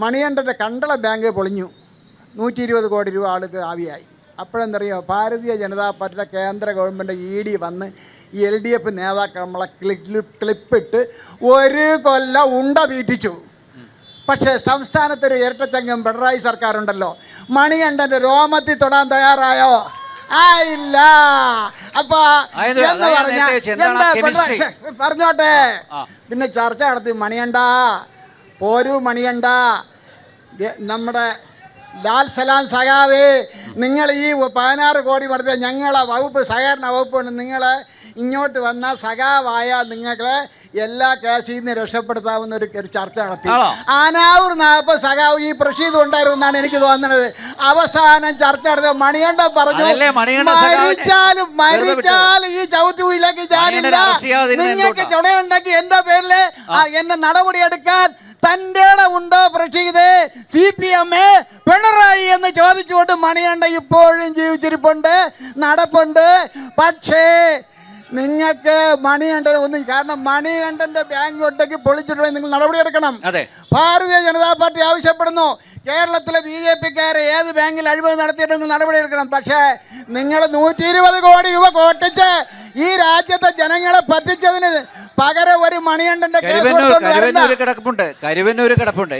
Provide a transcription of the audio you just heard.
മണികണ്ഠൻ്റെ Kandala bank പൊളിഞ്ഞു, 120 കോടി രൂപ ആൾക്ക് ആവിയായി. അപ്പോഴെന്തറിയോ, ഭാരതീയ ജനതാ പാർട്ടിയുടെ കേന്ദ്ര ഗവൺമെൻറ് ED വന്ന് ഈ LDF നേതാക്കൾ നമ്മളെ ക്ലിപ്പിട്ട് 1 കൊല്ലം ഉണ്ട തീറ്റിച്ചു. പക്ഷേ സംസ്ഥാനത്തൊരു ഇരട്ടച്ചങ്കം പിണറായി സർക്കാരുണ്ടല്ലോ, മണികണ്ഠൻ്റെ രോമത്തിൽ തൊടാൻ തയ്യാറായോ? ആയില്ല. അപ്പൊ എന്ന് പറഞ്ഞോട്ടെ. പിന്നെ ചർച്ച നടത്തി. മണികണ്ഠ പോരൂ, മണികണ്ഠ നമ്മുടെ ലാൽ സലാം സഖാവേ, നിങ്ങൾ ഈ 16 കോടി കൊടുത്ത ഞങ്ങളെ വകുപ്പ് സഹകരണ വകുപ്പാണ്, നിങ്ങളെ ഇങ്ങോട്ട് വന്ന സഖാവായ നിങ്ങളെ എല്ലാ കേസിൽ നിന്ന് രക്ഷപ്പെടുത്താവുന്ന ഒരു ചർച്ച നടത്തി. ആനാവൂർ നായപ്പോൾ സഖാവ് ഈ പ്രഷീദ് ഉണ്ടായിരുന്നു എന്നാണ് എനിക്ക് തോന്നുന്നത്. അവസാനം ചർച്ച നടത്തിയ മണികണ്ഠൻ പറഞ്ഞു, മരിച്ചാലും ഈ ചവിട്ടുകുയിലേക്ക് ഞാനില്ല, നിങ്ങൾക്ക് ചുണയുണ്ടെങ്കിൽ എൻ്റെ പേരില് എന്നെ നടപടിയെടുക്കാൻ തൻ്റെ ഉണ്ടോ പ്രഷീദ്? CPM പിണറായി എന്ന് ചോദിച്ചുകൊണ്ട് മണികണ്ഠൻ ഇപ്പോഴും ജീവിച്ചിരിപ്പുണ്ട്, നടപ്പുണ്ട്. പക്ഷേ നിങ്ങൾക്ക് മണികണ്ഠൻ ഒന്നും, കാരണം മണികണ്ഠന്റെ ബാങ്ക് ഉണ്ടെങ്കിൽ പൊളിച്ചിട്ടുണ്ടെങ്കിൽ നിങ്ങൾ നടപടിയെടുക്കണം. ഭാരതീയ ജനതാ പാർട്ടി ആവശ്യപ്പെടുന്നു, കേരളത്തിലെ BJPക്കാരെ ഏത് ബാങ്കിൽ അഴിമതി നടത്തിയിട്ടുണ്ടെങ്കിൽ നടപടിയെടുക്കണം. പക്ഷേ നിങ്ങൾ 120 കോടി രൂപ കൊട്ടിച്ച് ഈ രാജ്യത്തെ ജനങ്ങളെ പറ്റിച്ചതിന് പകരം ഒരു മണികണ്ഠന്റെ കേസ് കിടപ്പുണ്ട്.